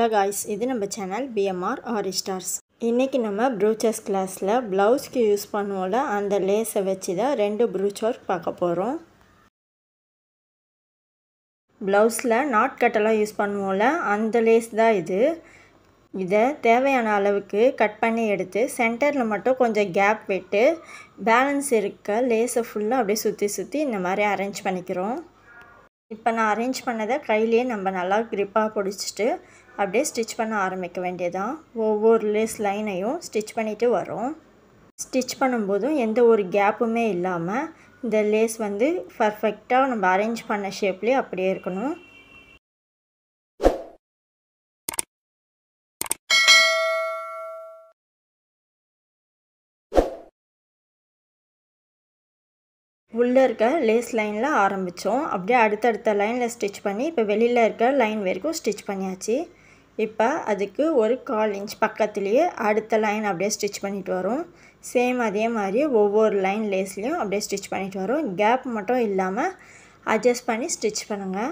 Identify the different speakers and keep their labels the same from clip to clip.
Speaker 1: Hello guys, இது நம்ம channel BMR Ari Stars. இன்னைக்கு நம்ம ப்ரூச்சர்ஸ் கிளாஸ்ல ப்ளவுஸ்க்கு யூஸ் பண்ணுவோம்ல அந்த லேஸை வச்சு தான் ரெண்டு ப்ரூச் ஒர்க் பார்க்க போறோம். ப்ளவுஸ்ல நாட் கட்டெல்லாம் யூஸ் பண்ணுவோம்ல அந்த லேஸ் தான் இது. இதை தேவையான அளவுக்கு கட் பண்ணி எடுத்து சென்டரில் மட்டும் கொஞ்சம் கேப் விட்டு பேலன்ஸ் இருக்க லேஸை ஃபுல்லாக அப்படியே சுற்றி இந்த மாதிரி அரேஞ்ச் பண்ணிக்கிறோம். இப்போ நான் அரேஞ்ச் பண்ணதை கையிலேயே நம்ம நல்லா க்ரிப்பாக பிடிச்சிட்டு அப்படியே ஸ்டிச் பண்ண ஆரம்பிக்க வேண்டியதான். ஒவ்வொரு லேஸ் லைனையும் ஸ்டிச் பண்ணிட்டு வரோம். ஸ்டிச் பண்ணும்போதும் எந்த ஒரு கேப்புமே இல்லாமல் இந்த லேஸ் வந்து பர்ஃபெக்டாக நம்ம அரேஞ்ச் பண்ண ஷேப்லேயே அப்படியே இருக்கணும். உள்ளே இருக்க லேஸ் லைனில் ஆரம்பித்தோம். அப்படியே அடுத்தடுத்த லைனில் ஸ்டிச் பண்ணி இப்போ வெளியில் இருக்க லைன் வரைக்கும் ஸ்டிச் பண்ணியாச்சு. இப்போ அதுக்கு ஒரு 1/4 இன்ச் பக்கத்துலேயே அடுத்த லைன் அப்படியே ஸ்டிச் பண்ணிட்டு வரோம். சேம் அதே மாதிரி ஒவ்வொரு லைன் லேஸ்லேயும் அப்படியே ஸ்டிச் பண்ணிட்டு வரோம். கேப் மட்டும் இல்லாமல் அட்ஜஸ்ட் பண்ணி ஸ்டிச் பண்ணுங்கள்.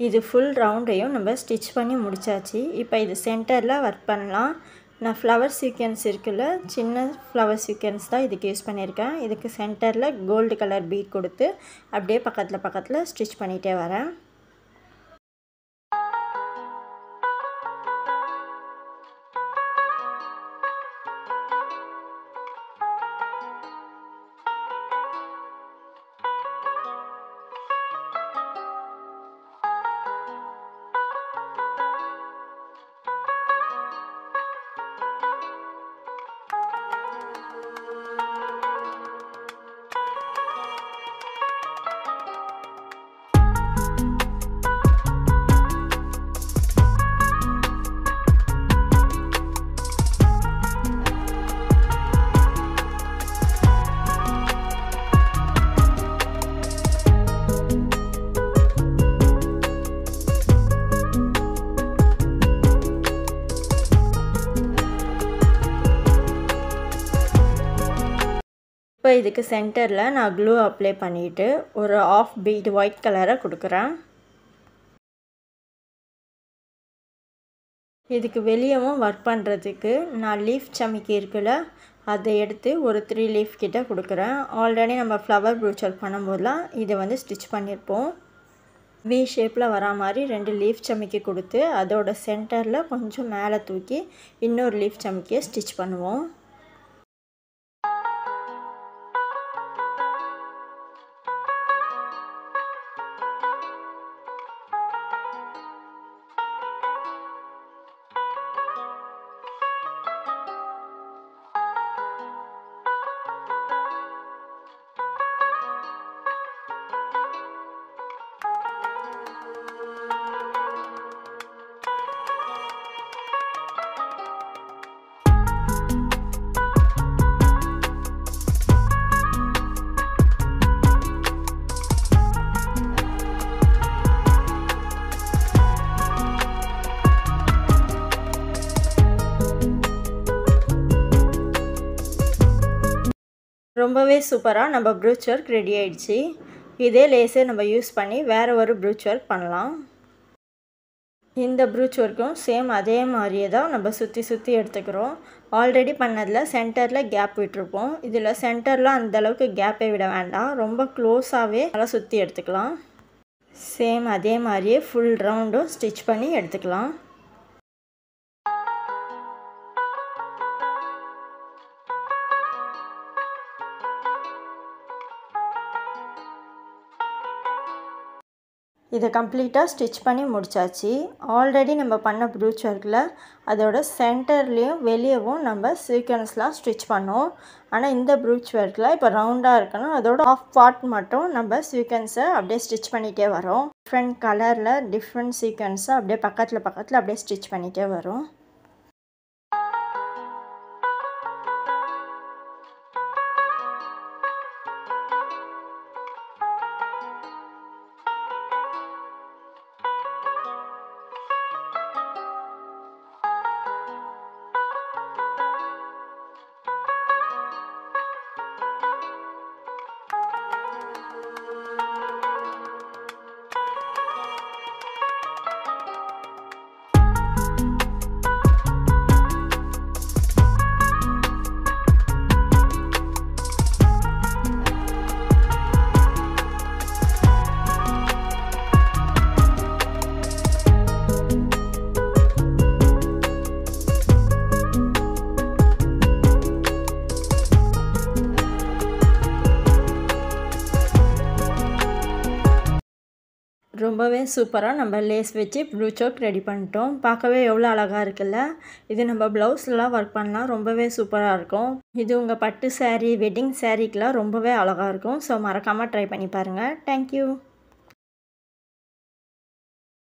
Speaker 1: இது ஃபுல் ரவுண்டையும் நம்ம ஸ்டிச் பண்ணி முடிச்சாச்சு. இப்போ இது சென்டரில் ஒர்க் பண்ணலாம். நான் ஃப்ளவர் சீக்வென்ஸ் இருக்குல்ல, சின்ன ஃப்ளவர் சீக்வென்ஸ் தான் இதுக்கு யூஸ் பண்ணியிருக்கேன். இதுக்கு சென்டரில் கோல்டு கலர் பீட் கொடுத்து அப்படியே பக்கத்தில் ஸ்டிச் பண்ணிகிட்டே வரேன். இப்போ இதுக்கு சென்டரில் நான் க்ளூ அப்ளை பண்ணிவிட்டு ஒரு 1/2 பீட் ஒயிட் கலரை கொடுக்குறேன். இதுக்கு வெளியவும் ஒர்க் பண்ணுறதுக்கு நான் லீஃப் சமிக்கி இருக்குல்ல, அதை எடுத்து ஒரு 3 லீஃப் கிட்ட கொடுக்குறேன். ஆல்ரெடி நம்ம ஃப்ளவர் ப்ரூச் ஒர்க் பண்ணும்போதெல்லாம் இதை வந்து ஸ்டிச் பண்ணியிருப்போம். வி ஷேப்பில் வரா மாதிரி 2 லீஃப் சமிக்கி கொடுத்து அதோட சென்டரில் கொஞ்சம் மேலே தூக்கி இன்னொரு லீஃப் சமிக்கியை ஸ்டிச் பண்ணுவோம். ரொம்பவே சூப்பராக நம்ம ப்ரூச் ஒர்க் ரெடி ஆயிடுச்சு. இதே லேஸை நம்ம யூஸ் பண்ணி வேறு ஒரு ப்ரூச் ஒர்க் பண்ணலாம். இந்த ப்ரூச் ஒர்க்கும் சேம் அதே மாதிரியே தான் நம்ம சுற்றி எடுத்துக்கிறோம். ஆல்ரெடி பண்ணதில் சென்டரில் கேப் விட்டுருப்போம். இதில் சென்டரில் அந்தளவுக்கு கேப்பை விட வேண்டாம், ரொம்ப க்ளோஸாகவே நல்லா சுற்றி எடுத்துக்கலாம். சேம் அதே மாதிரியே ஃபுல் ரவுண்டும் ஸ்டிச் பண்ணி எடுத்துக்கலாம். இதை கம்ப்ளீட்டாக ஸ்டிச் பண்ணி முடித்தாச்சு. ஆல்ரெடி நம்ம பண்ண ப்ரூச் ஒர்க்கில் அதோட சென்டர்லேயும் வெளியவும் நம்ம சீக்வன்ஸ்லாம் ஸ்டிச் பண்ணோம். ஆனால் இந்த ப்ரூச் ஒர்க்கில் இப்போ ரவுண்டாக இருக்கணும், அதோட ஆஃப் பார்ட் மட்டும் நம்ம சீக்வன்ஸை அப்படியே ஸ்டிச் பண்ணிகிட்டே வரோம். டிஃப்ரெண்ட் கலரில் டிஃப்ரெண்ட் சீக்வன்ஸை அப்படியே பக்கத்தில் அப்படியே ஸ்டிச் பண்ணிகிட்டே வரும். ரொம்பவே சூப்பராக நம்ம லேஸ் வச்சு ப்ரூச் ஒர்க் ரெடி பண்ணிட்டோம். பார்க்கவே எவ்வளோ அழகாக இருக்குல்ல. இது நம்ம ப்ளவுஸ்லாம் ஒர்க் பண்ணலாம், ரொம்பவே சூப்பராக இருக்கும். இது உங்கள் பட்டு சாரீ, வெட்டிங் சாரீக்கெலாம் ரொம்பவே அழகாக இருக்கும். ஸோ மறக்காமல் ட்ரை பண்ணி பாருங்கள். தேங்க்யூ.